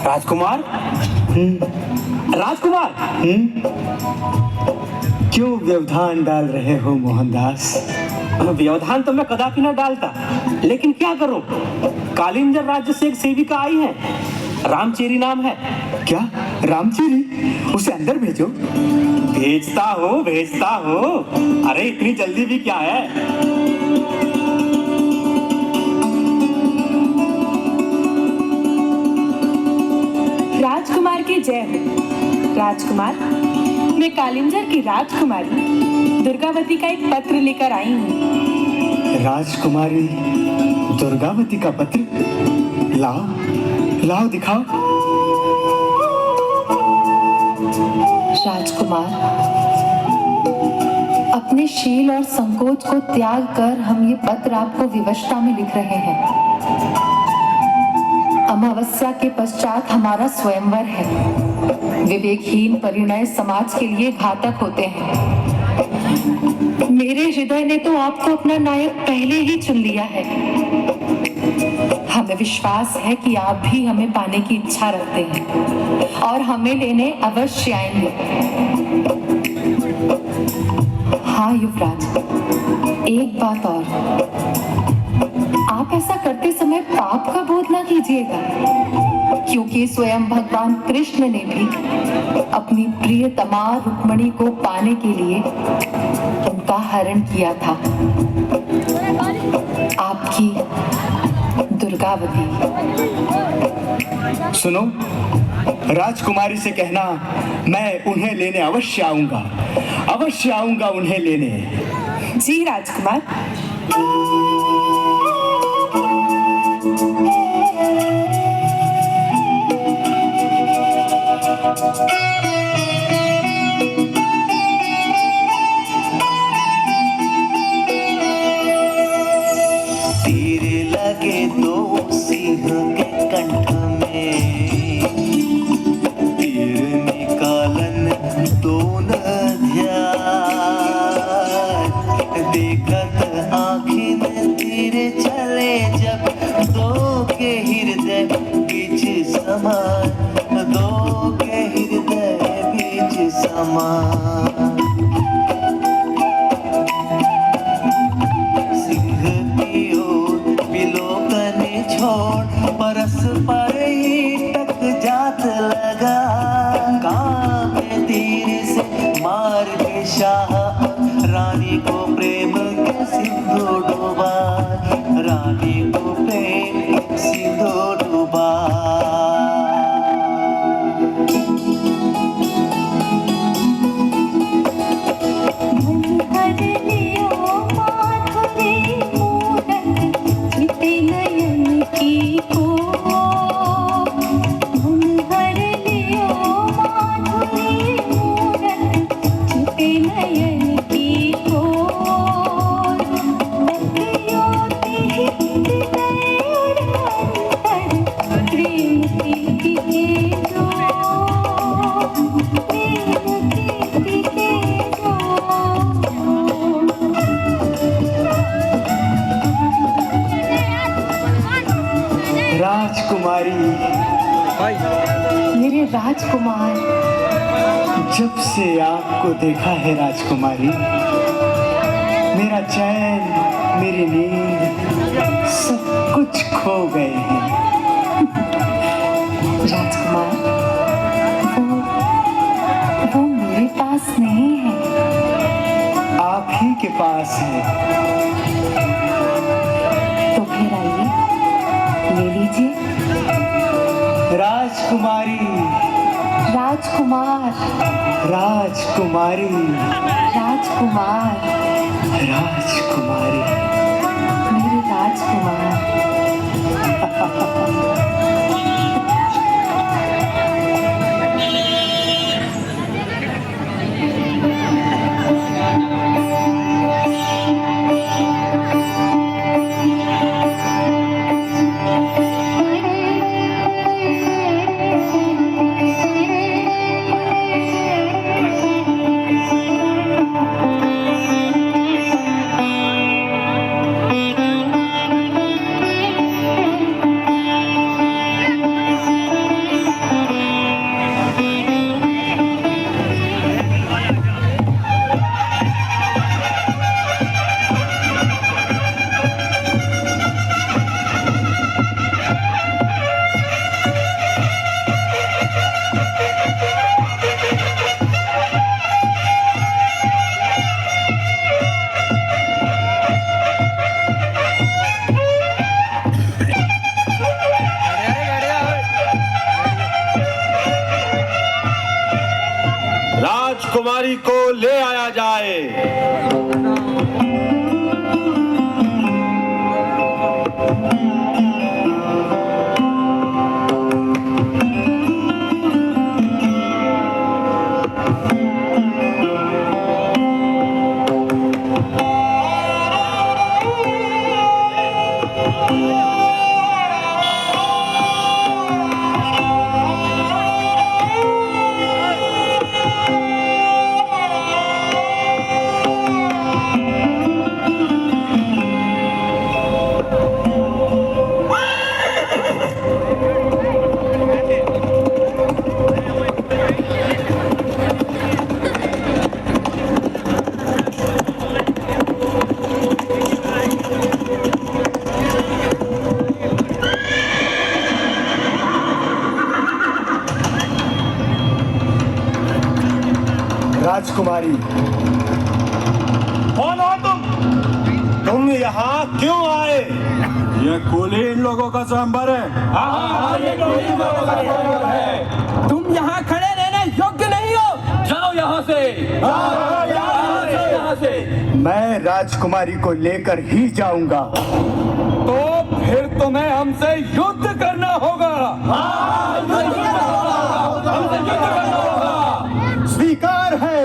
राजकुमार। राजकुमार। क्यों व्यवधान डाल रहे हो मोहनदास? व्यवधान तो मैं कदापि न डालता, लेकिन क्या करूं? कालिंजर राज्य से एक सेविका आई है, रामचेरी नाम है। क्या रामचेरी? उसे अंदर भेजो। भेजता हो। अरे इतनी जल्दी भी क्या है? राजकुमार की जय हो। राजकुमार, मैं कालिंजर की राजकुमारी दुर्गावती का एक पत्र लेकर आई हूँ। राजकुमारी दुर्गावती का पत्र? लाओ लाओ दिखाओ। राजकुमार, अपने शील और संकोच को त्याग कर हम ये पत्र आपको विवशता में लिख रहे हैं। अमावस्या के पश्चात हमारा स्वयंवर है। विवेकहीन परिणय समाज के लिए घातक होते हैं। मेरे हृदय ने तो आपको अपना नायक पहले ही चुन लिया है। हमें विश्वास है कि आप भी हमें पाने की इच्छा रखते हैं और हमें लेने अवश्य आएंगे। हाँ युवराज, एक बात और, आप ऐसा करते समय पाप का बोध ना कीजिएगा, क्योंकि स्वयं भगवान कृष्ण ने भी अपनी प्रियतमा रुक्मिणी को पाने के लिए उनका हरण किया था। आपकी दुर्गावती। सुनो, राजकुमारी से कहना मैं उन्हें लेने अवश्य आऊंगा उन्हें लेने। जी राजकुमार। तीर लगे दो सिंह के कंठ में, तीर निकालन दोन ध्यान, देखत आँखिन तीर चले जब दो के हृदय बीच समान, दो के हृदय बीच समान। छोड़ परस्पर ही टक जात लगा, कांपे तीर से मार के शाह रानी को प्रेम के सिंधु डूबा, रानी को प्रेम के सिंधु डूबा। राजकुमारी, मेरे राजकुमार, जब से आपको देखा है राजकुमारी, मेरा चैन, मेरी नींद सब कुछ खो गए हैं। राजकुमार, वो मेरे पास नहीं है, आप ही के पास है। तो फिर आइए, ले लीजिए। राजकुमारी, राजकुमार, राजकुमारी, राजकुमार, राजकुमारी, मेरे राजकुमार। राजकुमारी को ले आया जाए। राजकुमारी, कौन हो तुम यहाँ क्यों आए? ये कूली इन लोगों का सांबर है। हाँ, ये कूली इन लोगों का सांबर है। तुम यहाँ खड़े रहने योग्य नहीं हो, जाओ यहाँ से। यहाँ से मैं राजकुमारी को लेकर ही जाऊंगा। तो फिर तुम्हें हमसे युद्ध करना होगा। स्वीकार है।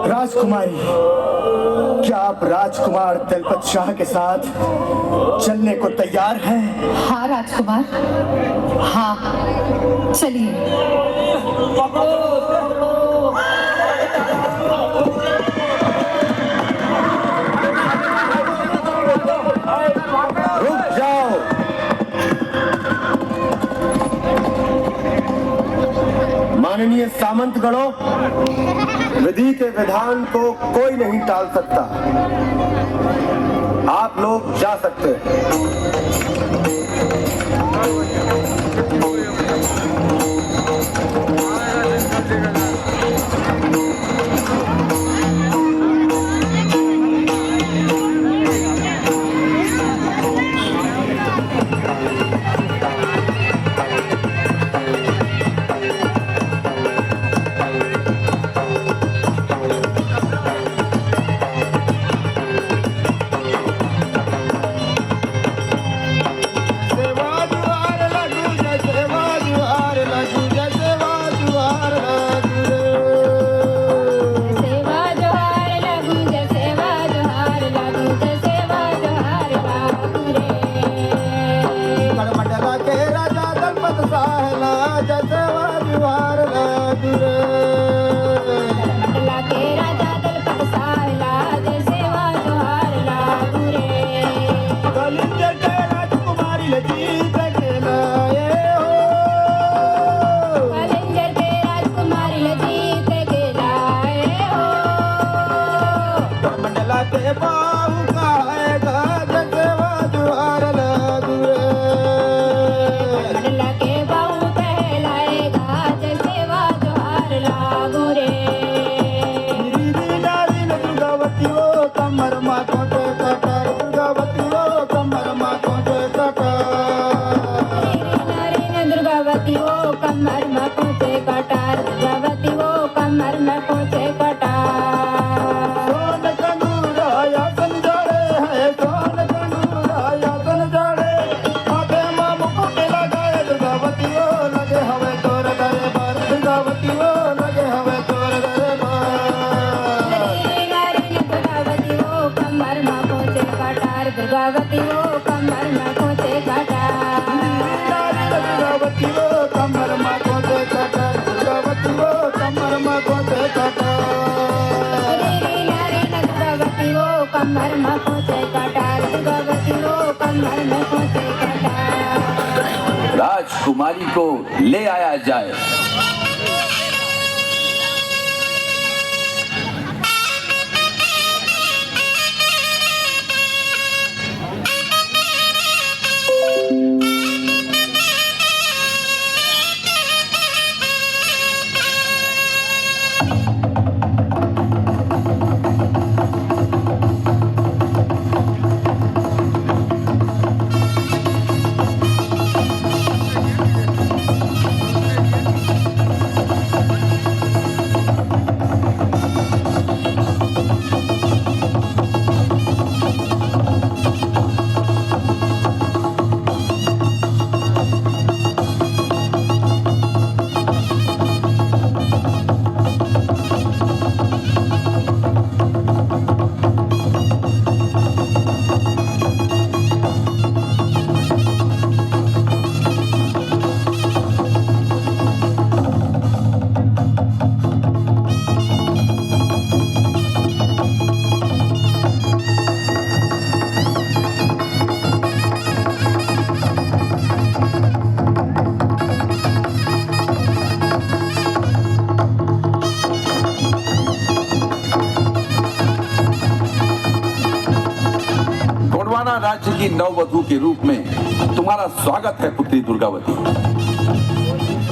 राजकुमारी, क्या आप राजकुमार दलपत शाह के साथ चलने को तैयार हैं? हाँ राजकुमार, हाँ चलिए। रुक जाओ। माननीय सामंतगणों, विधि के विधान को कोई नहीं टाल सकता। आप लोग जा सकते हैं। दुर्गावती वो कमर में खोचे काटा, दुर्गावती वो कमर में खोचे काटा, दुर्गावती वो कमर में खोचे काटा, दुर्गावती वो कमर में खोचे काटा, दुर्गावती वो कमर में खोचे काटा। राजकुमारी को ले आया जाए। राज्य की नववधू के रूप में तुम्हारा स्वागत है पुत्री दुर्गावती।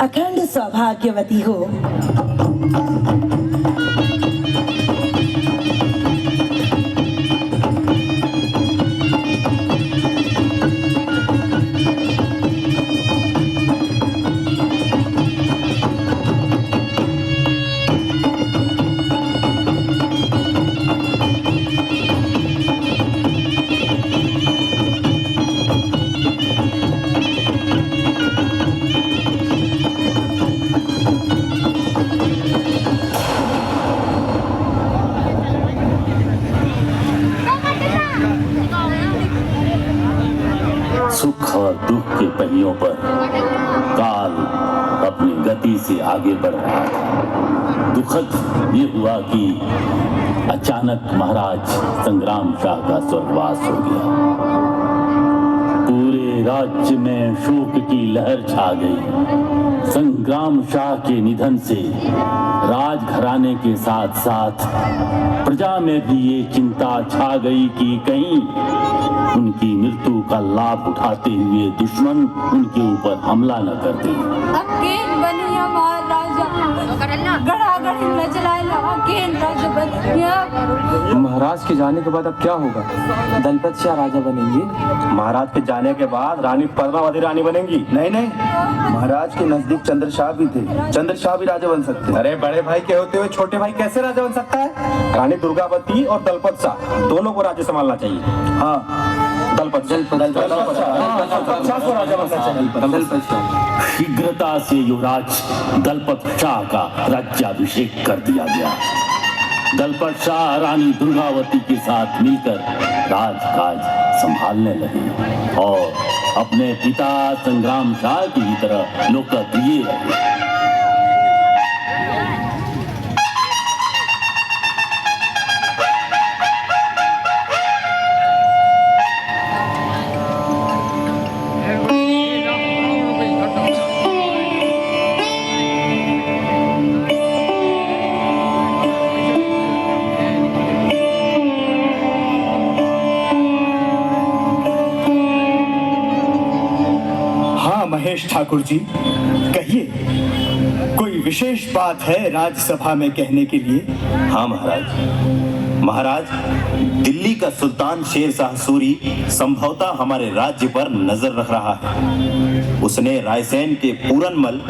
अखंड सौभाग्यवती हो। सुख और दुख के पहियों पर काल अपनी गति से आगे बढ़ रहा था। दुखद ये हुआ कि अचानक महाराज संग्राम शाह का स्वर्गवास हो गया। पूरे राज्य में शोक की लहर छा गई। संग्राम शाह के निधन से राजघराने के साथ साथ प्रजा में भी ये चिंता छा गई कि कहीं उनकी मृत्यु का लाभ उठाते हुए दुश्मन उनके ऊपर हमला न कर दे। महाराज के जाने के बाद अब क्या होगा? दलपत शाह राजा बनेंगे। महाराज के जाने के बाद रानी पद्मावती रानी बनेंगी। नहीं नहीं, महाराज के नजदीक चंद्रशाह भी थे। चंद्रशाह भी राजा बन सकते हैं। अरे बड़े भाई के होते हुए छोटे भाई कैसे राजा बन सकता है? रानी दुर्गावती और दलपत शाह दोनों को राज्य संभालना चाहिए। हाँ, दलपत शाह को राजा बनना चाहिए। शीघ्रता से युवराज दलपत शाह का राज्याभिषेक कर दिया गया। दलपत शाह रानी दुर्गावती के साथ मिलकर राजकाज संभालने लगे और अपने पिता संग्राम शाह की तरह लोकप्रिय रहे। महेश ठाकुर जी, कहिए, कोई विशेष बात है राज्यसभा में कहने के लिए? हाँ महाराज, दिल्ली का सुल्तान शेर शाह सूरी संभवतः हमारे राज्य पर नजर रख रहा है। उसने रायसेन के पूरनमल,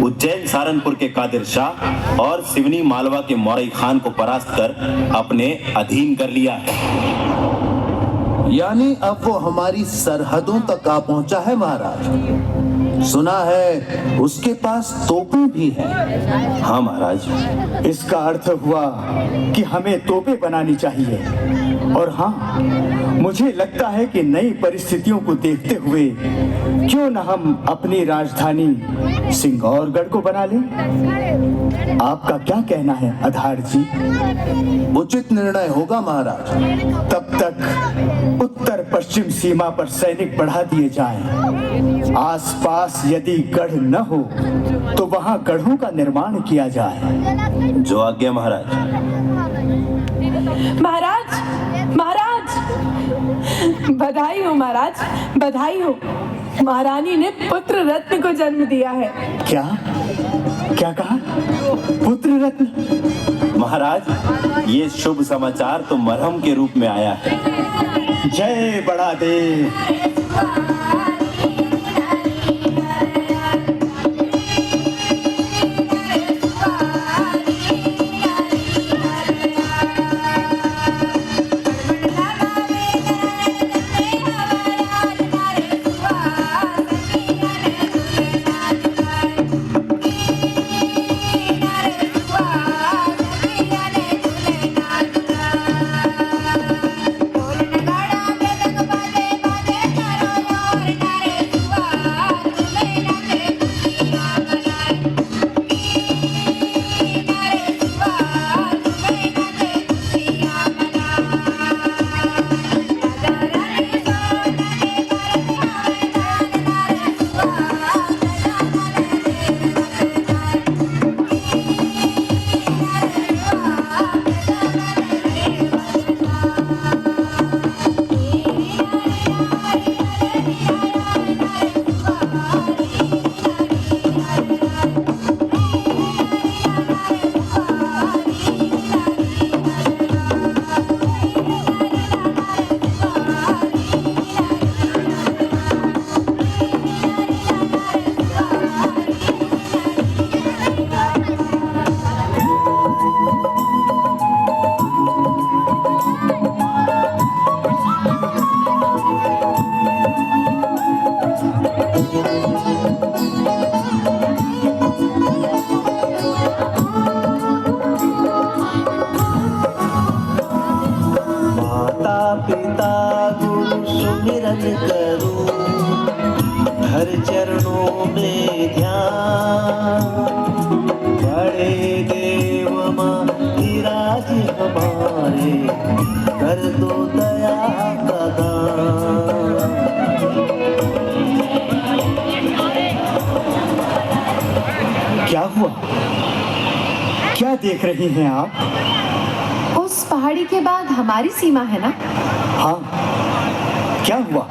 उज्जैन सहारनपुर के कादिर शाह और सिवनी मालवा के मौरई खान को परास्त कर अपने अधीन कर लिया है। यानी अब वो हमारी सरहदों तक आ पहुंचा है महाराज। सुना है उसके पास तोपें भी हैं। हाँ महाराज। इसका अर्थ हुआ कि हमें तोपें बनानी चाहिए। और हाँ, मुझे लगता है कि नई परिस्थितियों को देखते हुए क्यों न हम अपनी राजधानी सिंगौरगढ़ को बना लें। आपका क्या कहना है आधार जी? उचित निर्णय होगा महाराज। तब तक उत्तर पश्चिम सीमा पर सैनिक बढ़ा दिए जाएं। आसपास यदि गढ़ न हो तो वहां गढ़ों का निर्माण किया जाए। जो आज्ञा महाराज। महाराज, बधाई हो महाराज, बधाई हो। महारानी ने पुत्र रत्न को जन्म दिया है। क्या कहा? पुत्र रत्न? महाराज, ये शुभ समाचार तो मरहम के रूप में आया है। जय बड़ा देव। Bye. सुमिरन करूं, हर चरणों में ध्यान, बड़े देव महाराज हमारे, कर दो दया का दान। क्या हुआ? क्या देख रही हैं आप? उस पहाड़ी के बाद हमारी सीमा है ना? हाँ, क्या हुआ?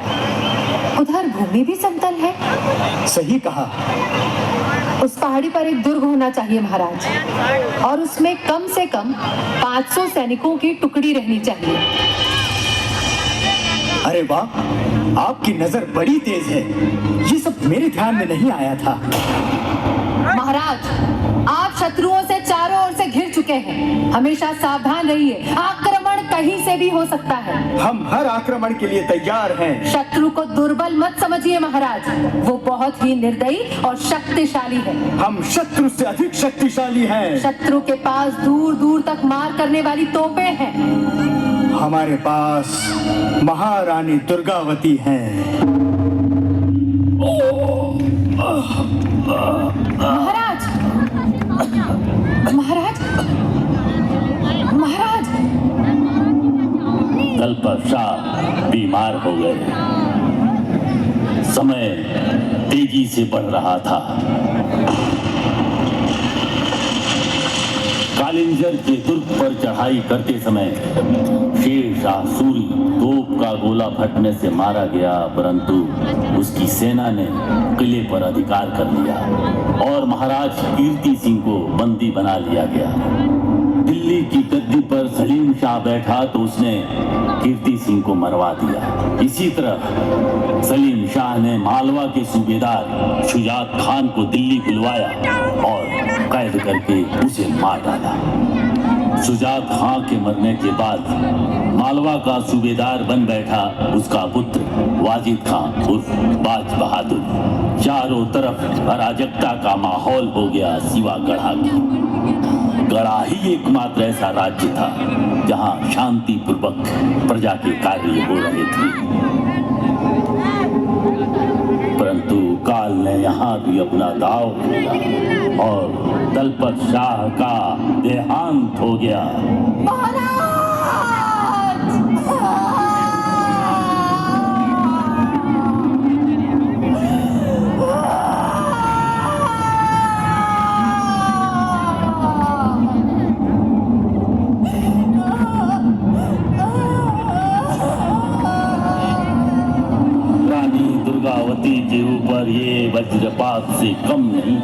उधर भूमि भी समतल है। सही कहा। उस पहाड़ी पर एक दुर्ग होना चाहिए महाराज, और उसमें कम से कम 500 सैनिकों की टुकड़ी रहनी चाहिए। अरे वाह, आपकी नजर बड़ी तेज है। ये सब मेरे ध्यान में नहीं आया था। महाराज, आप शत्रुओं से चारों ओर से घिर चुके हैं। हमेशा सावधान रहिए, आक्रमण कहीं से भी हो सकता है। हम हर आक्रमण के लिए तैयार हैं। शत्रु को दुर्बल मत समझिए महाराज, वो बहुत ही निर्दयी और शक्तिशाली है। हम शत्रु से अधिक शक्तिशाली हैं। शत्रु के पास दूर दूर तक मार करने वाली तोपें हैं। हमारे पास महारानी दुर्गावती हैं। महाराज, महाराज, महाराज। दलपत शाह बीमार हो गए। समय तेजी से बढ़ रहा था। कालिंजर के दुर्ग पर चढ़ाई करते समय शेर शाह सूरी तोप का गोला फटने से मारा गया, परंतु उसकी सेना ने किले पर अधिकार कर लिया और महाराज कीर्ति सिंह को बंदी बना लिया गया। दिल्ली की गद्दी पर सलीम शाह बैठा तो उसने कीर्ति सिंह को मरवा दिया। इसी तरह सलीम शाह ने मालवा के सूबेदार शुजात खान को दिल्ली बुलवाया और कैद करके उसे मार डाला। शुजात खान के मरने के बाद मालवा का सूबेदार बन बैठा उसका पुत्र वाजिद खान उर्फ बाज बहादुर। चारों तरफ अराजकता का माहौल हो गया सिवा गढ़ा के। गढ़ा ही एकमात्र ऐसा राज्य था जहां शांति पूर्वक प्रजा के कार्य हो रहे थे, परंतु काल ने यहाँ भी अपना दाव खेला और दलपत शाह का देहांत हो गया। दुर्गावती के ऊपर ये वज्रपात से कम नहीं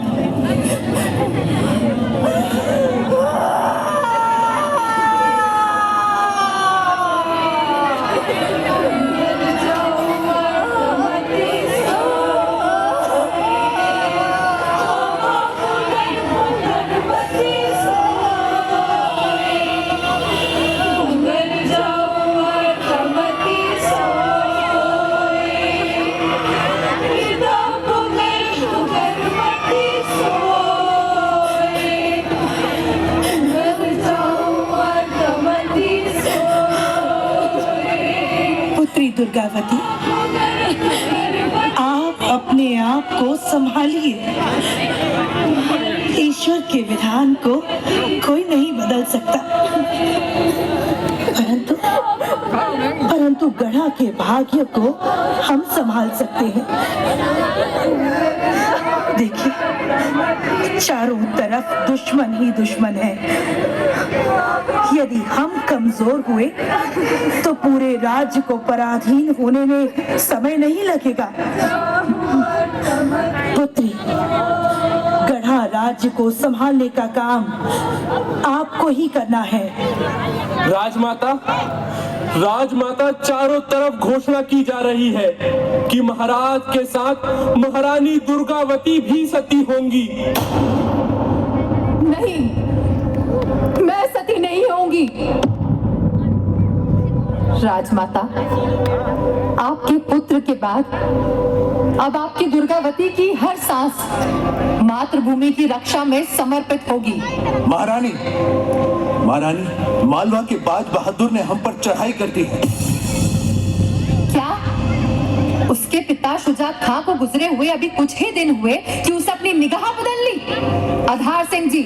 दुर्गावती, आप अपने आप को संभालिए। ईश्वर के विधान को कोई नहीं बदल सकता, परंतु गढ़ा के भाग्य को हम संभाल सकते हैं। देखिए, चारों तरफ दुश्मन ही दुश्मन है। यदि हम कमजोर हुए तो पूरे राज्य को पराधीन होने में समय नहीं लगेगा। पुत्री, गढ़ा राज्य को संभालने का काम आपको ही करना है। राजमाता चारों तरफ घोषणा की जा रही है कि महाराज के साथ महारानी दुर्गावती भी सती होंगी। नहीं, मैं सती नहीं होंगी। राजमाता, आपके पुत्र के बाद अब आपकी दुर्गावती की हर सांस मातृभूमि की रक्षा में समर्पित होगी। महारानी, मालवा के बाज बहादुर ने हम पर चढ़ाई कर दी है। क्या? महाराज शुजात खां को गुजरे हुए अभी कुछ ही दिन हुए कि उसे अपनी निगाह बदल ली। आधार सिंह जी,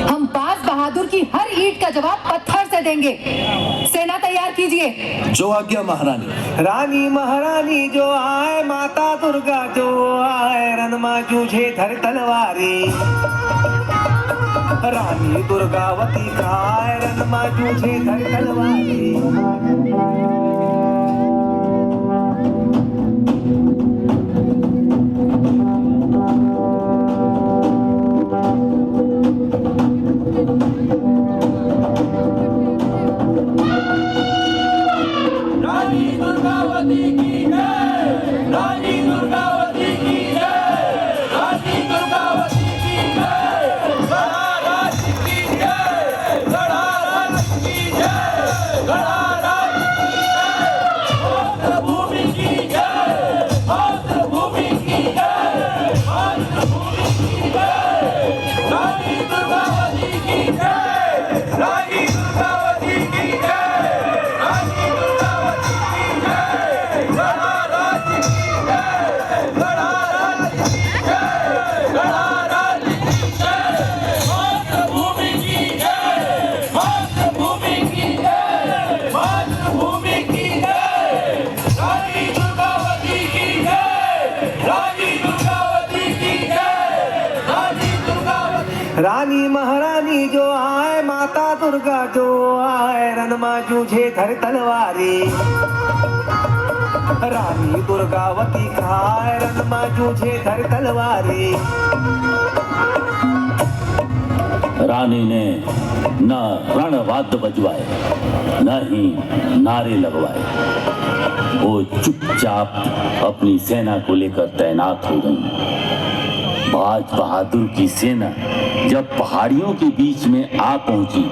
हम बाज बहादुर की हर ईंट का जवाब पत्थर से देंगे। सेना तैयार कीजिए। जो आज्ञा महारानी। रानी महारानी जो आए, माता दुर्गा जो आए, रणमा जूझे धर तलवारी। रानी दुर्गावती खाए, रणमा जूझे धर तलवारी। रानी दुर्गावती की जय, रानी दुर्गावती की जय, रानी दुर्गावती की जय, गड़ा राज की जय, गड़ा राज की जय, गड़ा राज की जय, मातृभूमि की जय, मातृभूमि की जय, मातृभूमि की जय, रानी दुर्गावती की जय, रानी दुर्गावती की जय। रानी महारानी जो आए, माता दुर्गा जो आए, रणमा जूझे धर तलवारी। रानी दुर्गावती खाए, रणमा जूझे धर तलवारी। रानी ने न रणवाद्य बजवाए, न ही नारे लगवाए। वो चुपचाप अपनी सेना को लेकर तैनात हो गई। बाज बहादुर की सेना जब पहाड़ियों के बीच में आ पहुंची,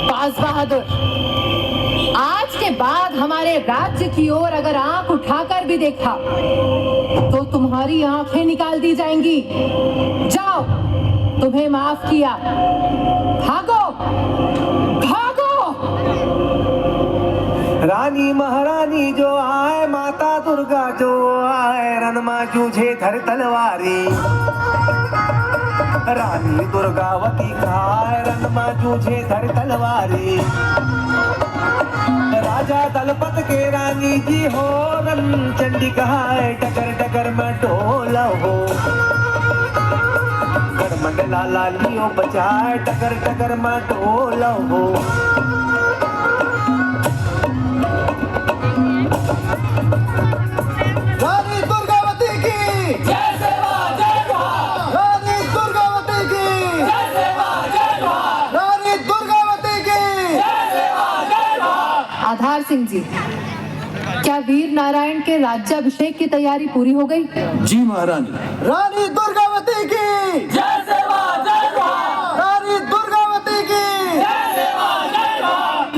बाज बहादुर, आज के बाद हमारे राज्य की ओर अगर आंख उठाकर भी देखा तो तुम्हारी आंखें निकाल दी जाएंगी। जाओ, तुम्हें माफ किया, भागो भागो। रानी महारानी जो आए, माता दुर्गा जो आए, रणमा जूझे धर तलवारी। रानी दुर्गावती खाए, रणमा जूझे धर तलवारी। राजा दलपत के रानी जी हो, रन चंडी कहाए, डगर डगर में डोला हो। गड़मंड लाला लियो बचाए टकर टकर में ढोल हो रानी दुर्गावती की जय सेवा जय जोहार, रानी दुर्गावती की जय सेवा जय जोहार, रानी दुर्गावती की जय सेवा जय जोहार। आधार सिंह जी, क्या वीर नारायण के राज्याभिषेक की तैयारी पूरी हो गई? जी महारानी। रानी दुर्गावती की जय सेवा जय जोहार, रानी दुर्गावती की जय सेवा जय जोहार।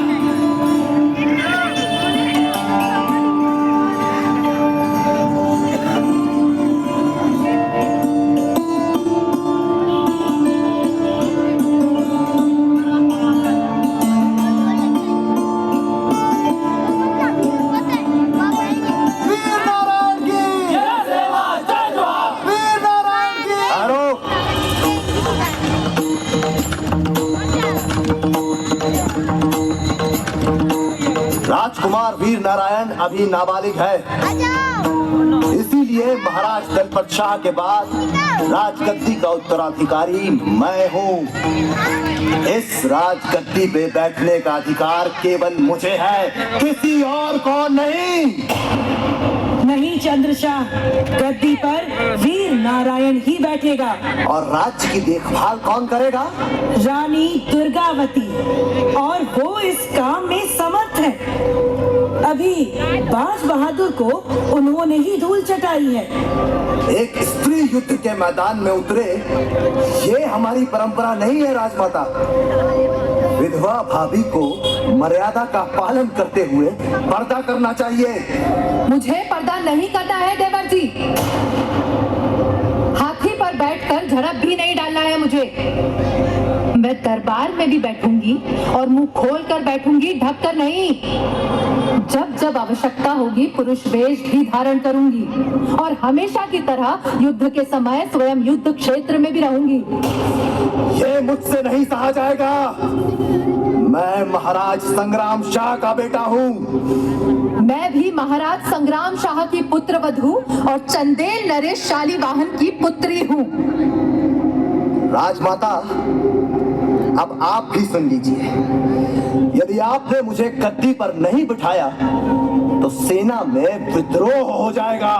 वीर नारायण की जय सेवा जय जोहार, वीर नारायण की आरोप राजकुमार वीर नारायण अभी नाबालिग है, इसीलिए महाराज दलपत शाह के बाद राजगद्दी का उत्तराधिकारी मैं हूँ। इस राजगद्दी पे बैठने का अधिकार केवल मुझे है, किसी और को नहीं। नहीं चंद्रशाह, गद्दी पर वीर नारायण ही बैठेगा। और राज्य की देखभाल कौन करेगा? रानी दुर्गावती, और वो इस काम में समर्थ है। अभी बाज बहादुर को उन्होंने ही धूल चटाई है। एक स्त्री युद्ध के मैदान में उतरे, ये हमारी परंपरा नहीं है राजमाता। विधवा भाभी को मर्यादा का पालन करते हुए पर्दा करना चाहिए। मुझे पर्दा नहीं करना है देवर जी। हाथी पर बैठकर झड़प भी नहीं डालना है मुझे। मैं दरबार में भी बैठूंगी और मुंह खोल कर बैठूंगी, ढक कर नहीं। जब जब आवश्यकता होगी पुरुष वेश भी धारण करूंगी और हमेशा की तरह युद्ध के समय स्वयं युद्ध क्षेत्र में भी रहूंगी। ये मुझसे नहीं सहा जाएगा। मैं महाराज संग्राम शाह का बेटा हूँ। मैं भी महाराज संग्राम शाह की पुत्र वधू और चंदेल नरेश शालीवाहन की पुत्री हूँ। राजमाता, अब आप भी सुन लीजिए। यदि आपने मुझे गद्दी पर नहीं बिठाया तो सेना में विद्रोह हो जाएगा।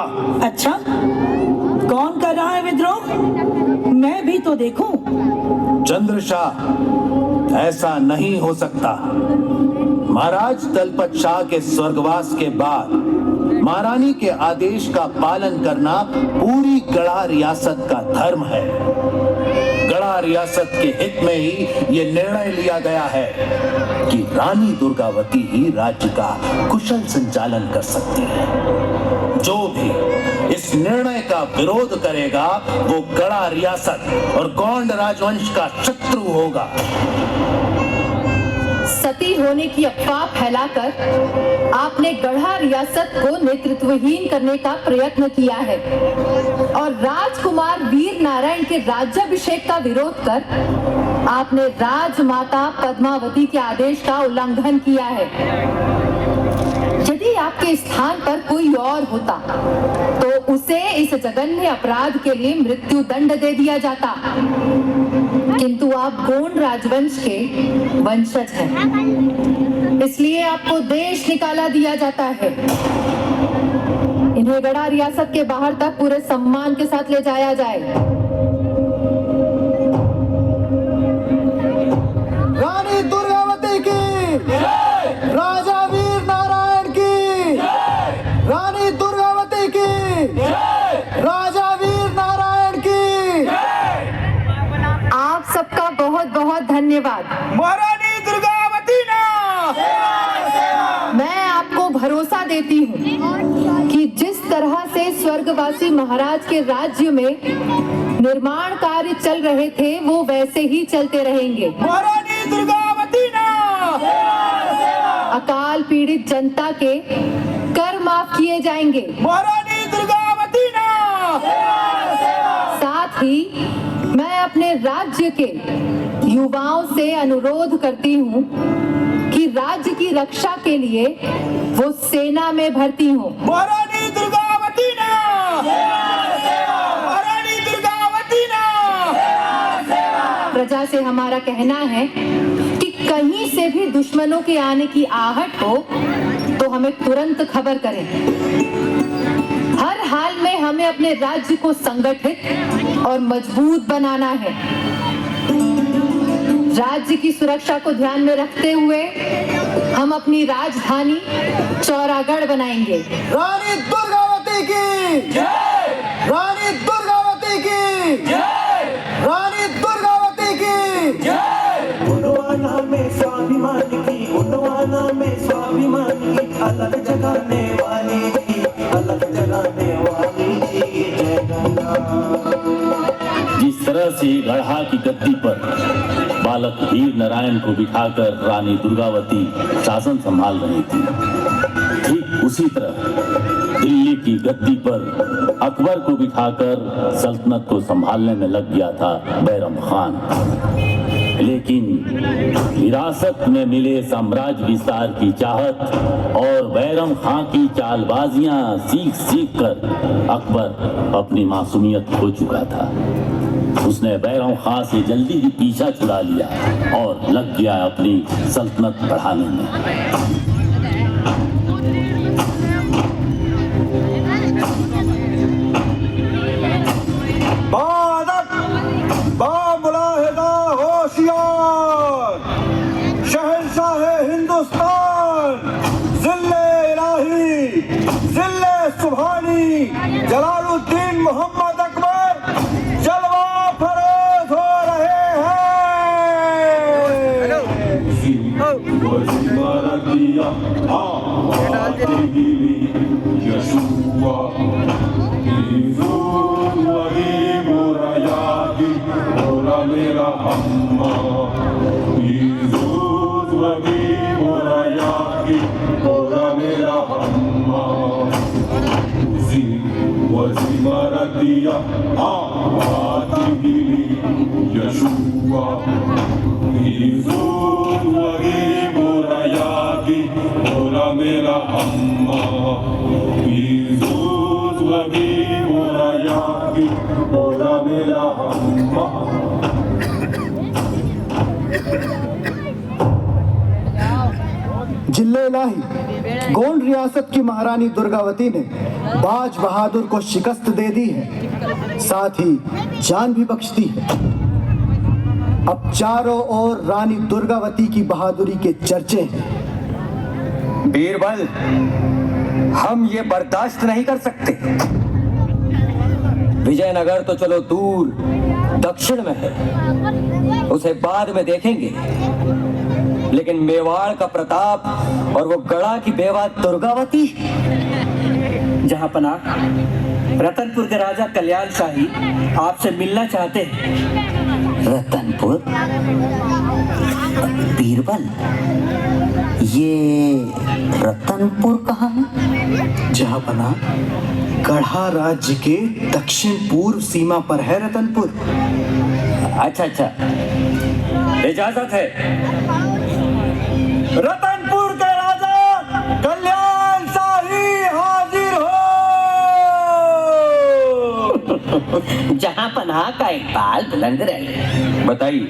अच्छा, कौन कर रहा है विद्रोह? मैं भी तो देखूं। चंद्रशाह, ऐसा नहीं हो सकता। महाराज दलपत शाह के स्वर्गवास के बाद महारानी के आदेश का पालन करना पूरी गढ़ा रियासत का धर्म है। गढ़ा रियासत के हित में ही ये निर्णय लिया गया है कि रानी दुर्गावती ही राज्य का कुशल संचालन कर सकती है। जो भी इस निर्णय का विरोध करेगा वो गढ़ा रियासत और गोंड राजवंश का शत्रु होगा। सती होने की अफवाह फैलाकर आपने गढ़ा रियासत को नेतृत्वहीन करने का प्रयत्न किया है और राजकुमार वीर नारायण के राज्याभिषेक का विरोध कर आपने राजमाता पद्मावती के आदेश का उल्लंघन किया है। यदि आपके स्थान पर कोई और होता तो उसे इस जघन्य अपराध के लिए मृत्यु दंड दे दिया जाता, किंतु आप गोंड राजवंश के वंशज हैं, इसलिए आपको देश निकाला दिया जाता है। इन्हें गढ़ा रियासत के बाहर तक पूरे सम्मान के साथ ले जाया जाए। रानी दुर्गावती की राजा वीर नारायण की रानी दुर्गावती की राजा वीर नारायण की। आप सबका बहुत बहुत धन्यवाद। महारानी दुर्गावती ना मैं आपको भरोसा देती हूँ कि जिस तरह से स्वर्गवासी महाराज के राज्य में निर्माण कार्य चल रहे थे वो वैसे ही चलते रहेंगे। महारानी दुर्गावती ना अकाल पीड़ित जनता के कर माफ किए जाएंगे। महारानी दुर्गावती ना साथ ही मैं अपने राज्य के युवाओं से अनुरोध करती हूँ कि राज्य की रक्षा के लिए वो सेना में भर्ती हो। महारानी दुर्गावती ना महारानी दुर्गावती ना वजह से हमारा कहना है कि कहीं से भी दुश्मनों के आने की आहट हो तो हमें तुरंत खबर करें। हर हाल में हमें अपने राज्य को संगठित और मजबूत बनाना है। राज्य की सुरक्षा को ध्यान में रखते हुए हम अपनी राजधानी चौरागढ़ बनाएंगे। रानी दुर्गावती की जय, रानी दुर्गावती की जय, रानी दुर्गावती की जय। उडवाना में स्वाभिमान की, उडवाना में स्वाभिमान की, अलग जगाने वाली की, अलग जगाने वाली की जय गंगा। जिस तरह से गढ़ा की गद्दी पर बालक वीर नारायण को बिठाकर रानी दुर्गावती शासन संभाल रही थी, ठीक उसी तरह दिल्ली की गद्दी पर अकबर को बिठाकर सल्तनत को संभालने में लग गया था बैरम खान। लेकिन विरासत में मिले साम्राज्य विस्तार की चाहत और बैरम खां की चालबाजियां सीख सीख कर अकबर अपनी मासूमियत खो चुका था। उसने बैरम खां से जल्दी ही पीछा छुड़ा लिया और लग गया अपनी सल्तनत बढ़ाने में। बामुलाहिदा होशियार, शहंशाह हिंदुस्तान, जिल्ले इलाही, जिल्ले सुभानी, जलालुद्दीन मोहम्मद अकबर जलवा फरोज हो रहे जिले इलाही गोंड रियासत की महारानी दुर्गावती ने बाज बहादुर को शिकस्त दे दी है, साथ ही जान भी बख्श दी है। अब चारों ओर रानी दुर्गावती की बहादुरी के चर्चे हैं। बीरबल, हम ये बर्दाश्त नहीं कर सकते। विजयनगर तो चलो दूर दक्षिण में है, उसे बाद में देखेंगे, लेकिन मेवाड़ का प्रताप और वो गढ़ा की बेवा दुर्गावती। जहां पना रतनपुर के राजा कल्याण शाही आपसे मिलना चाहते हैं। रतनपुर? बीरबल, ये रतनपुर कहाँ है? जहां पना गढ़ा राज्य के दक्षिण पूर्व सीमा पर है रतनपुर। अच्छा अच्छा, इजाजत है। रतनपुर के राजा कल्याण शाही हाजिर हो। जहां पनाह का इकबाल बुलंद रहे। बताइए,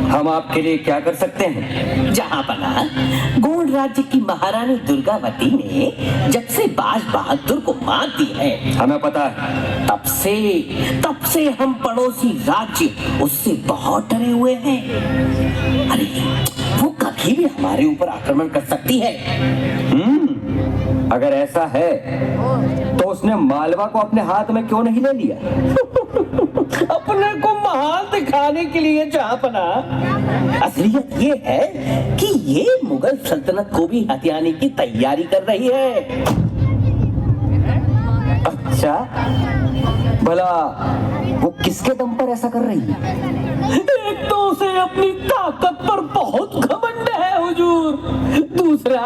हम आपके लिए क्या कर सकते हैं? जहां पनाह गोंड राज्य की महारानी दुर्गावती ने जब से बाज बहादुर को मात दी है, हमें पता है, तब से हम पड़ोसी राज्य उससे बहुत डरे हुए हैं। अरे वो कभी भी हमारे ऊपर आक्रमण कर सकती है। अगर ऐसा है तो उसने मालवा को अपने हाथ में क्यों नहीं ले लिया? अपने को महान दिखाने के लिए जहांपना। असलियत ये है कि ये मुगल सल्तनत को भी हथियाने की तैयारी कर रही है। अच्छा, भला वो किसके दम पर ऐसा कर रही है? एक तो उसे अपनी ताकत पर बहुत घमंड है हुजूर, दूसरा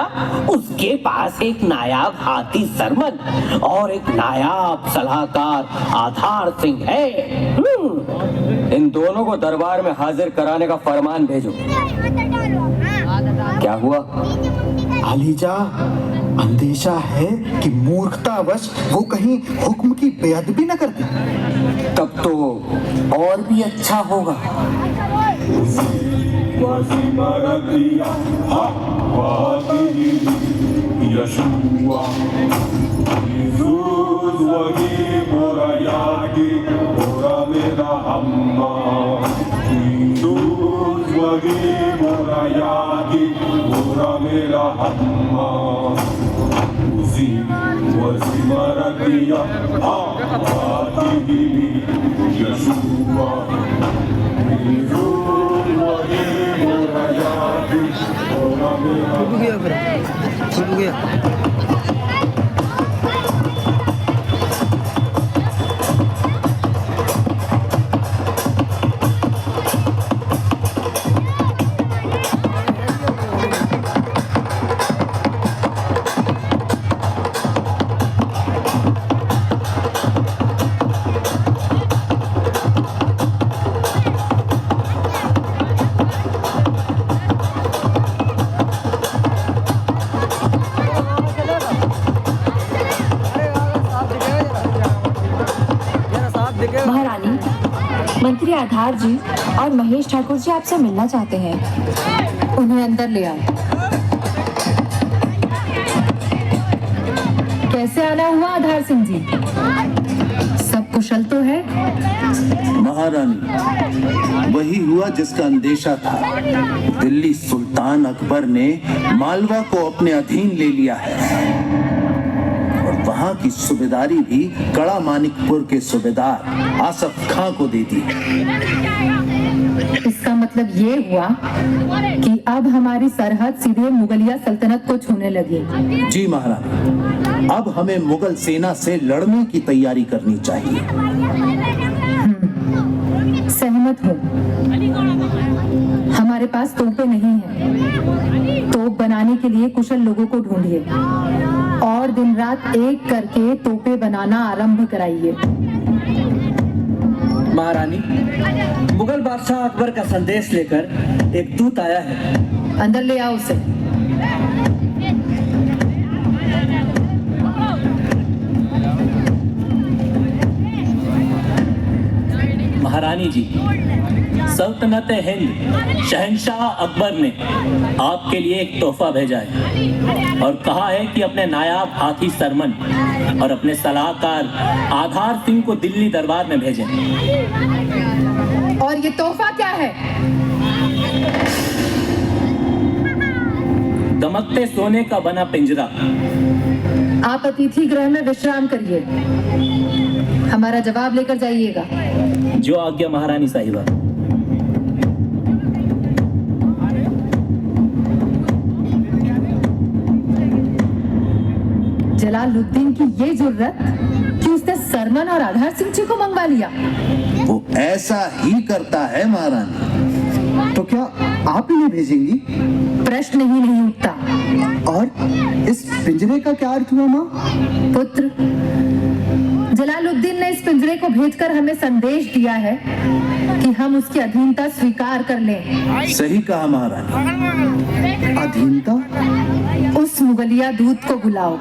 उसके पास एक नायाब हाथी सरमन और एक नायाब सलाहकार आधार सिंह है। इन दोनों को दरबार में हाजिर कराने का फरमान भेजो। क्या हुआ? अलीजा, अंदेशा है कि मूर्खतावश वो कहीं हुक्म की बेअदबी न कर दे। तब तो और भी अच्छा होगा। वसिमरतिया वाति यशुआ Jesús wagi morayagi oramela hamma Jesús wagi morayagi oramela hamma Uzi wasimaratiya aati Yeshua Jesús wagi morayagi oramela महारानी, मंत्री आधार जी और महेश ठाकुर जी आपसे मिलना चाहते हैं। उन्हें अंदर ले आओ। कैसे आना हुआ आधार सिंह जी? सब कुशल तो है? महारानी, वही हुआ जिसका अंदेशा था। दिल्ली सुल्तान अकबर ने मालवा को अपने अधीन ले लिया है और वहां की सूबेदारी भी कड़ा मानिकपुर के सूबेदार आसफ खां को दे दी। इसका मतलब ये हुआ कि अब हमारी सरहद सीधे मुगलिया सल्तनत को छूने लगी। जी महारानी, अब हमें मुगल सेना से लड़ने की तैयारी करनी चाहिए। सहमत हूँ। हमारे पास तोपें नहीं हैं। तोप बनाने के लिए कुशल लोगों को ढूंढिए और दिन रात एक करके तोपें बनाना आरंभ कराइए। महारानी, मुगल बादशाह अकबर का संदेश लेकर एक दूत आया है। अंदर ले आओ उसे। महारानी जी, सल्तनत हिंद शहंशाह अकबर ने आपके लिए एक तोहफा भेजा है और कहा है कि अपने नायाब हाथी सरमन और अपने सलाहकार आधार सिंह को दिल्ली दरबार में भेजें। और ये तोहफा क्या है? दमकते सोने का बना पिंजरा। आप अतिथि गृह में विश्राम करिए। हमारा जवाब लेकर जाइएगा। जो आज्ञा महारानी साहिबा। जलालुद्दीन की ये जुर्रत कि उसने सरमन और आधार सिंह जी को मंगवा लिया। वो ऐसा ही करता है महारानी। तो क्या आप इन्हें भेजेंगी? प्रश्न ही नहीं उठता। और इस पिंजरे का क्या अर्थ हुआ माँ? पुत्र, जलालुद्दीन ने इस पिंजरे को भेजकर हमें संदेश दिया है कि हम उसकी अधीनता स्वीकार कर लें। सही कहा महारानी। अधीनता? उस मुगलिया दूत को बुलाओ।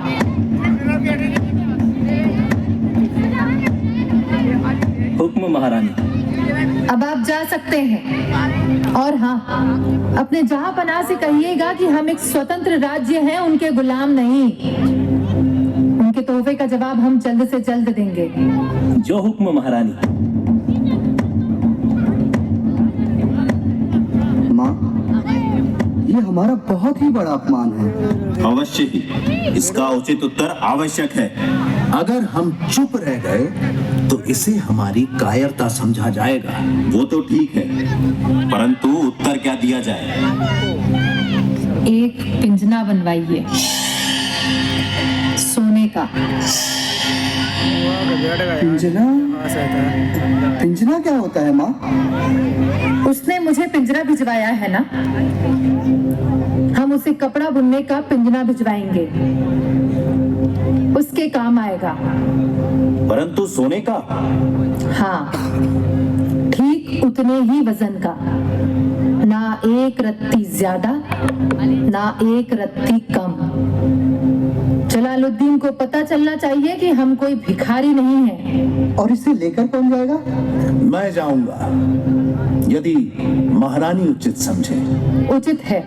हुक्म महारानी। अब आप जा सकते हैं। और हाँ, अपने जहांपनाह से कहिएगा कि हम एक स्वतंत्र राज्य हैं, उनके गुलाम नहीं। उनके तोहफे का जवाब हम जल्द से जल्द देंगे। जो हुक्म महारानी। माँ, ये हमारा बहुत ही बड़ा अपमान है। अवश्य ही, इसका उचित उत्तर आवश्यक है। अगर हम चुप रह गए तो इसे हमारी कायरता समझा जाएगा। वो तो ठीक है, परंतु उत्तर क्या दिया जाए? एक पिंजना बनवाइए सोने का। पिंजना? पिंजना क्या होता है माँ? उसने मुझे पिंजरा भिजवाया है ना, हम उसे कपड़ा बुनने का पिंजना भिजवाएंगे। उसके काम आएगा। परंतु सोने का? हाँ, ठीक उतने ही वजन का। ना एक रत्ती ज्यादा, ना एक रत्ती कम। जलालुद्दीन को पता चलना चाहिए कि हम कोई भिखारी नहीं हैं। और इसे लेकर कौन जाएगा? मैं जाऊंगा। यदि महारानी उचित समझे। उचित है।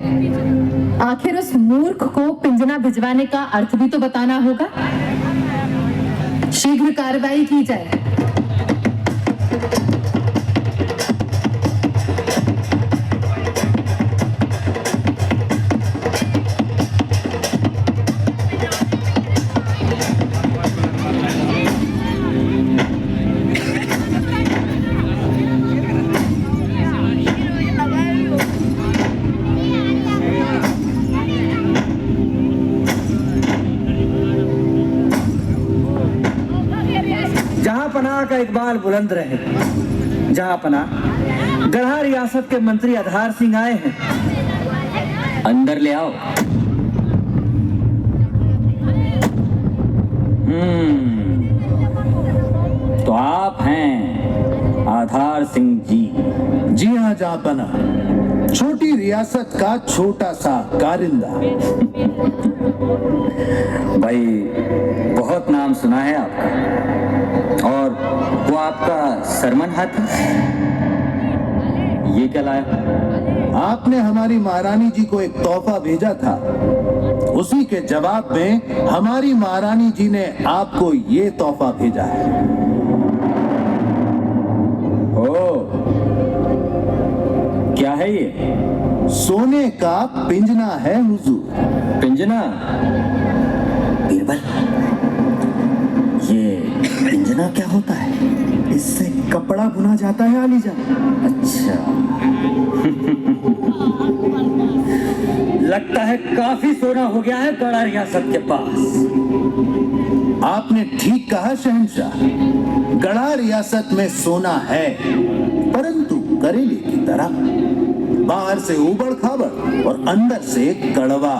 आखिर उस मूर्ख को पिंजना भिजवाने का अर्थ भी तो बताना होगा। शीघ्र कार्रवाई की जाए। जहां का इकबाल बुलंद रहे। जहां पना गढ़ा रियासत के मंत्री आधार सिंह आए हैं। अंदर ले आओ। तो आप हैं आधार सिंह जी? जी हाँ जहाँपना, छोटी रियासत का छोटा सा कारिंदा। भाई बहुत नाम सुना है आपका। और वो आपका सरमन हाथी, ये क्या लाया? आपने हमारी महारानी जी को एक तोहफा भेजा था, उसी के जवाब में हमारी महारानी जी ने आपको ये तोहफा भेजा है। ओ, क्या है ये? सोने का पिंजना है हुजूर। पिंजना? बीरबल, ये पिंजना क्या होता है? इससे कपड़ा बुना जाता है आलीजा। अच्छा। लगता है काफी सोना हो गया है गढ़ा रियासत के पास। आपने ठीक कहा शहंशाह, गढ़ा रियासत में सोना है, परंतु करेले की तरह, बाहर से उबड़ खाबड़ और अंदर से कड़वा।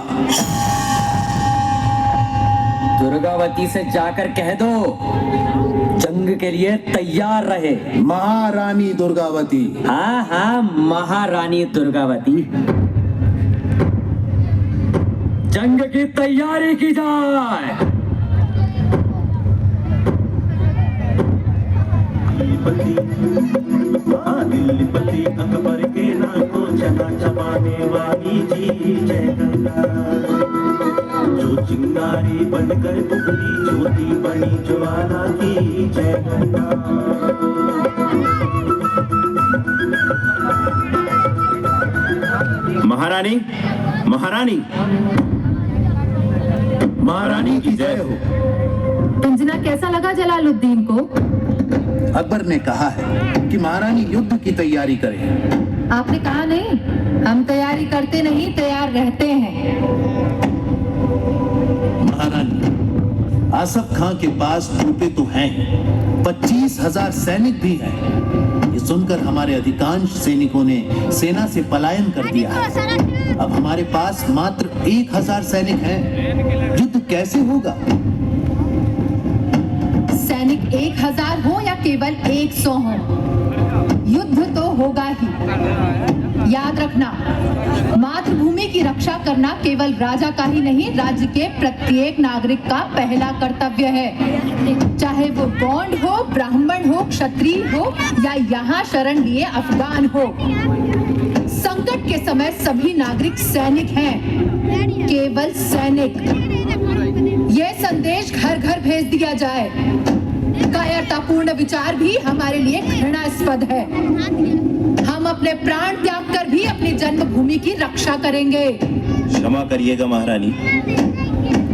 दुर्गावती से जाकर कह दो जंग के लिए तैयार रहे। महारानी दुर्गावती। हाँ हाँ, महारानी दुर्गावती। जंग की तैयारी की जाए। दिल्लीपति अकबर के नाम को चना चबाने वाली जी जय गंगा, जो चिंगारी बनकर उगली ज्योति बनी ज्वाला की जय गंगा। महारानी, महारानी, महारानी की जय हो। पिंजना कैसा लगा जलालुद्दीन को? अकबर ने कहा है कि महारानी युद्ध की तैयारी करें। आपने कहा नहीं? हम तैयारी करते नहीं, तैयार रहते हैं। महारानी, आसफ खां के पास तोपें तो हैं, 25,000 सैनिक भी हैं। ये सुनकर हमारे अधिकांश सैनिकों ने सेना से पलायन कर दिया है। अब हमारे पास मात्र 1,000 सैनिक हैं। युद्ध कैसे होगा? सैनिक 1,000 हो या केवल 100 हो, युद्ध तो होगा ही। याद रखना, मातृभूमि की रक्षा करना केवल राजा का ही नहीं, राज्य के प्रत्येक नागरिक का पहला कर्तव्य है। चाहे वो गौंड हो, ब्राह्मण हो, क्षत्रिय हो या यहाँ शरण लिए अफगान हो। संकट के समय सभी नागरिक सैनिक हैं, केवल सैनिक। यह संदेश घर घर भेज दिया जाए। कायरतापूर्ण विचार भी हमारे लिए घृणास्पद है। हम अपने प्राण त्याग कर भी अपनी जन्मभूमि की रक्षा करेंगे। क्षमा करिएगा महारानी,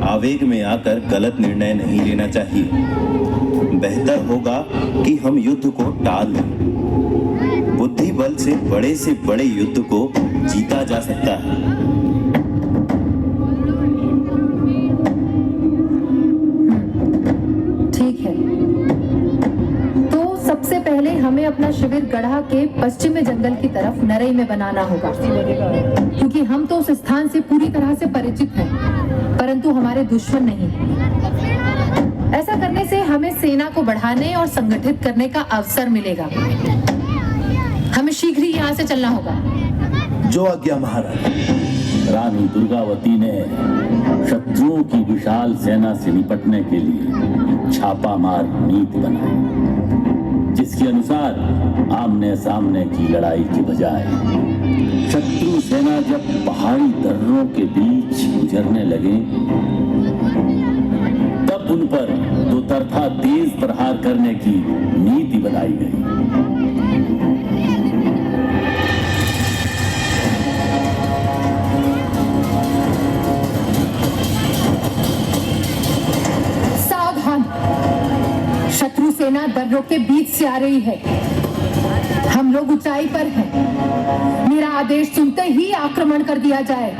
आवेग में आकर गलत निर्णय नहीं लेना चाहिए। बेहतर होगा कि हम युद्ध को टाल दें। बुद्धि बल से बड़े युद्ध को जीता जा सकता है। हमें अपना शिविर गढ़ा के पश्चिमी जंगल की तरफ नरई में बनाना होगा, क्योंकि हम तो उस स्थान से पूरी तरह से परिचित हैं, परंतु हमारे दुश्मन नहीं। ऐसा करने से हमें सेना को बढ़ाने और संगठित करने का अवसर मिलेगा। हमें शीघ्र ही यहाँ से चलना होगा। जो आज्ञा महाराज। रानी दुर्गावती ने शत्रुओं की विशाल सेना से निपटने के लिए छापामार नीति बनाई। जिसके अनुसार आमने सामने की लड़ाई की बजाय शत्रु सेना जब पहाड़ी दर्रों के बीच गुजरने लगे तब उन पर दो तरफा तेज प्रहार करने की नीति बनाई गई। सावधान, शत्रु सेना दर्रों के बीच से आ रही है। हम लोग ऊंचाई पर हैं। मेरा आदेश सुनते ही आक्रमण कर दिया जाए।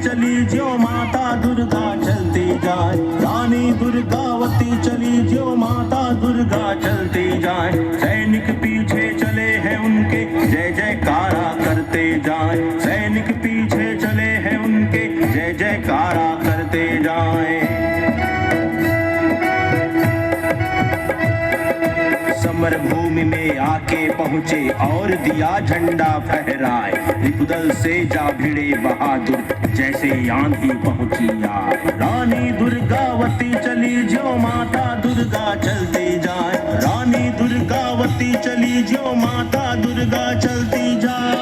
चली जो माता दुर्गा चलती जाए, रानी दुर्गावती चली जो माता दुर्गा चलती जाए। सैनिक पीछे चले हैं उनके जय जयकारा करते जाए, सैनिक पीछे चले हैं उनके जय जयकारा करते जाए। समर भूमि में आके पहुंचे और दिया झंडा फहराए, रिपुदल से जा भिड़े बहादुर जैसे आंधी पहुंची यार। रानी दुर्गावती चली जो माता दुर्गा चलती जाए, रानी दुर्गावती चली जो माता दुर्गा चलती जाए।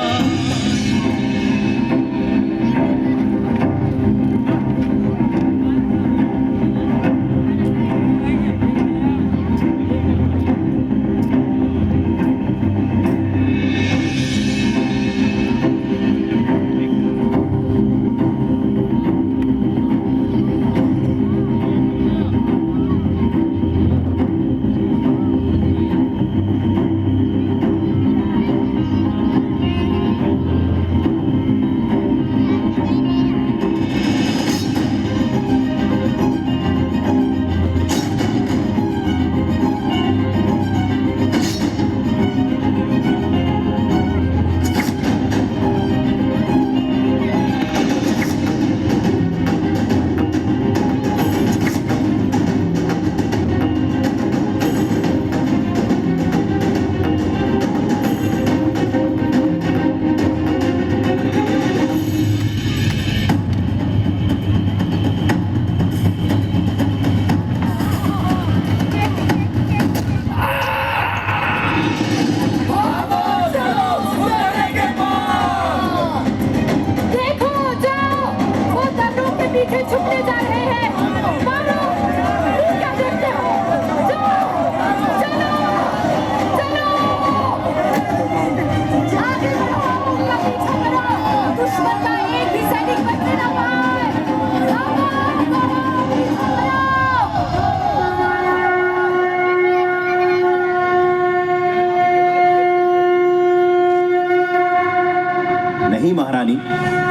नहीं महारानी,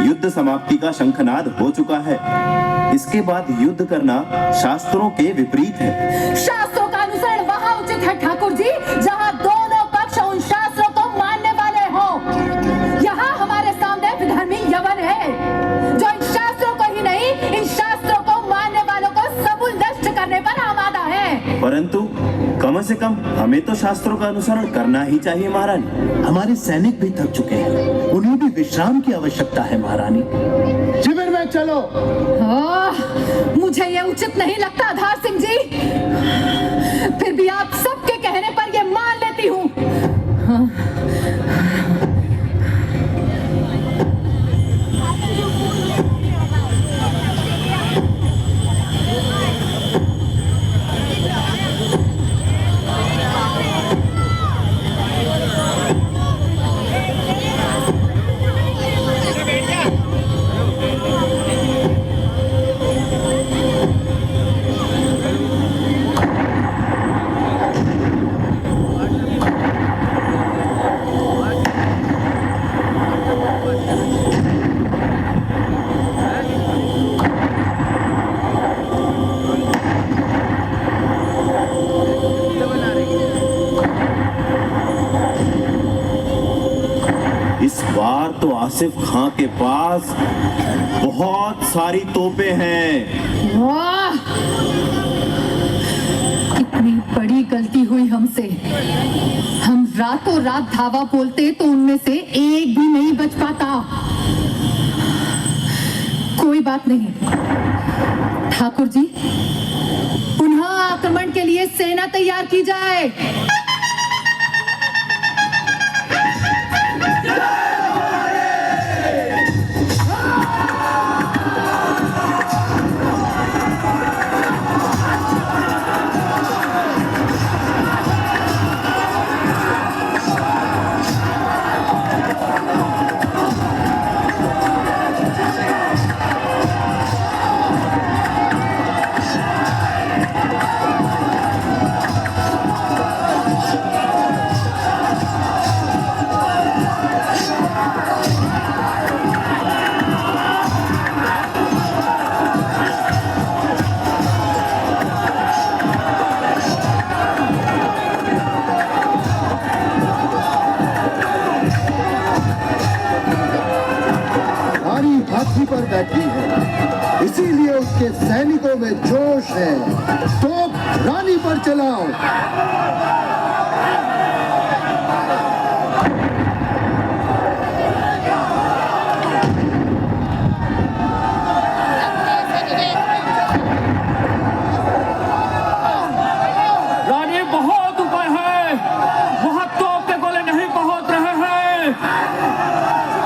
युद्ध समाप्ति का शंखनाद हो चुका है। इसके बाद युद्ध करना शास्त्रों के विपरीत है। शास्त्रों का अनुसरण वहाँ उचित है ठाकुर जी, जहाँ दोनों पक्ष उन शास्त्रों को मानने वाले हों। यहाँ हमारे सामने विधर्मी यवन है जो इन शास्त्रों को ही नहीं, इन शास्त्रों को मानने वालों को सबूल नष्ट करने पर आमादा है। परंतु कम से कम हमें तो शास्त्रों का अनुसरण करना ही चाहिए महारानी। हमारे सैनिक भी थक चुके हैं, उन्हें भी विश्राम की आवश्यकता है महारानी। शिविर में चलो। मुझे ये उचित नहीं लगता आधार सिंह जी, फिर भी आप सबके कहने पर ये मान लेती हूँ। इस बार तो आसिफ खां के पास बहुत सारी तोपें हैं। वाह! कितनी बड़ी गलती हुई हमसे। हम रातों रात धावा बोलते तो उनमें से एक भी नहीं बच पाता। कोई बात नहीं ठाकुर जी, पुनः आक्रमण के लिए सेना तैयार की जाए। पर बैठी है, इसीलिए उसके सैनिकों में जोश है। तोप रानी पर चलाओ। रानी बहुत ऊपर है, वहां तोप के गोले नहीं पहुंच रहे हैं।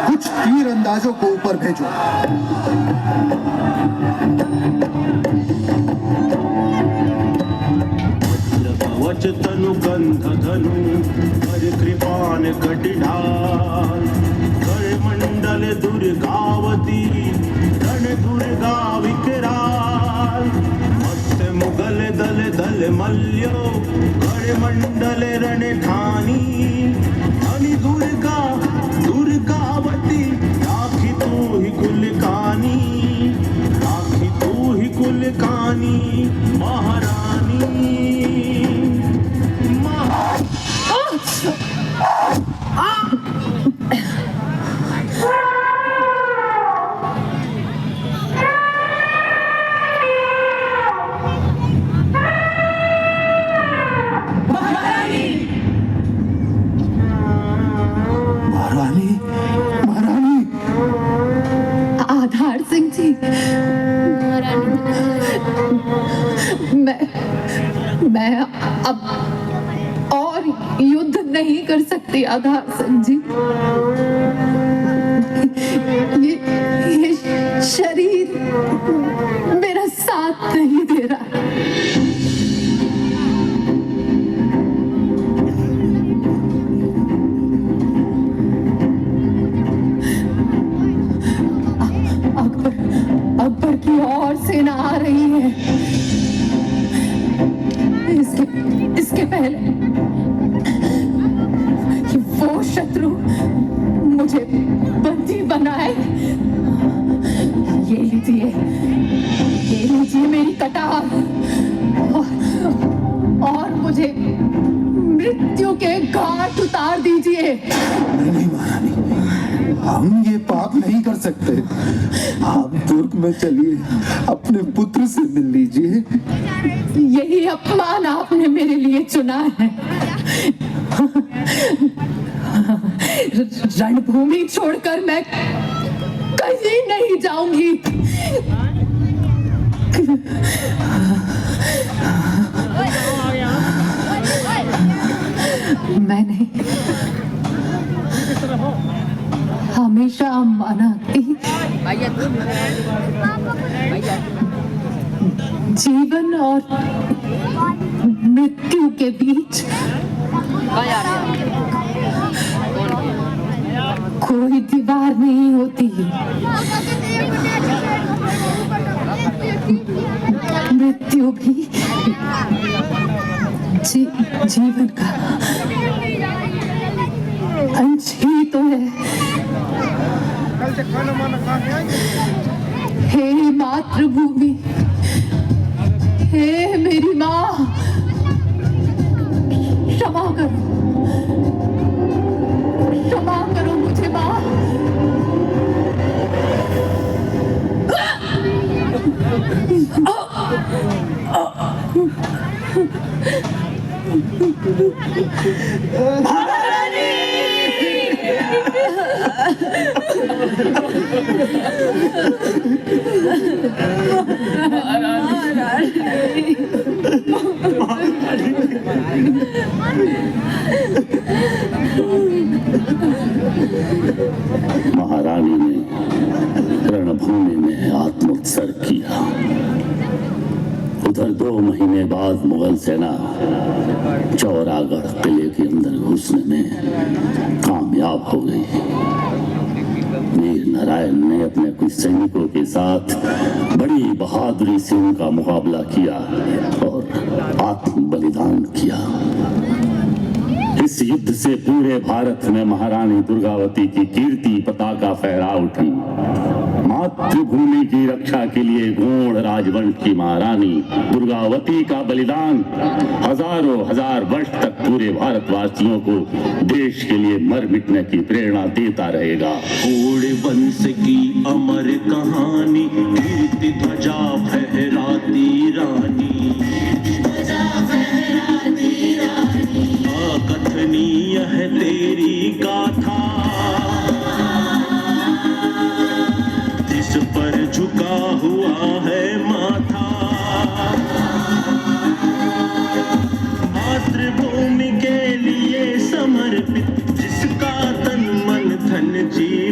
कुछ तीर अंदाजों को ऊपर भेजो। कवच तनु गंध धनु कर कृपान कटिढाल कर मंडल दुर्गावती रण दुर्गा विकराल मस्त मुगल दल दल मल्यो कर मंडल रण ठानी धनी दुर्गा दुर्गावती राखी तू ही कुल कानी, राखी तू ही कुल कानी महारानी। आधार सिंह जी, मैं अब और युद्ध नहीं कर सकती आधार सिंह जी। ये शरीर मेरा साथ नहीं दे रहा। अकबर की और सेना आ रही है। इसके पहले कि वो शत्रु मुझे बंदी बनाए। ये लीजिए मेरी कटार और मुझे मृत्यु के घाट उतार दीजिए। नहीं महारानी, हम ये पाप नहीं कर सकते। आप दुर्ग में चलिए, अपने पुत्र से मिल लीजिए। यही अपमान आपने मेरे लिए चुना है। रणभूमि छोड़कर मैं कहीं नहीं जाऊंगी। मैंने हमेशा माना कि जीवन और मृत्यु के बीच कोई दीवार नहीं होती। मृत्यु भी जीवन का अंश ही तो है। हे मातृभूमि, हे मेरी माँ, क्षमा करो मुझे माँ। महारानी ने रणभूमि में आत्मोत्सर्ग किया। उधर 2 महीने बाद मुगल सेना चौरागढ़ किले के अंदर घुसने में कामयाब हो गई। वीर नारायण ने अपने कुछ सैनिकों के साथ बड़ी बहादुरी से उनका मुकाबला किया और आत्म बलिदान किया। इस युद्ध से पूरे भारत में महारानी दुर्गावती की कीर्ति पताका फहरा उठी। मातृभूमि की रक्षा के लिए गौड़ राजवंश की महारानी दुर्गावती का बलिदान हजारों हजार वर्ष तक पूरे भारतवासियों को देश के लिए मर मिटने की प्रेरणा देता रहेगा। घोड़े वंश की अमर कहानी, कीर्ति ध्वजा फहराती रानी, अकथनीय है तेरी गाथा, जिस पर झुका हुआ है माथा। मातृभूमि के लिए समर्पित, जिसका तन मन धन जी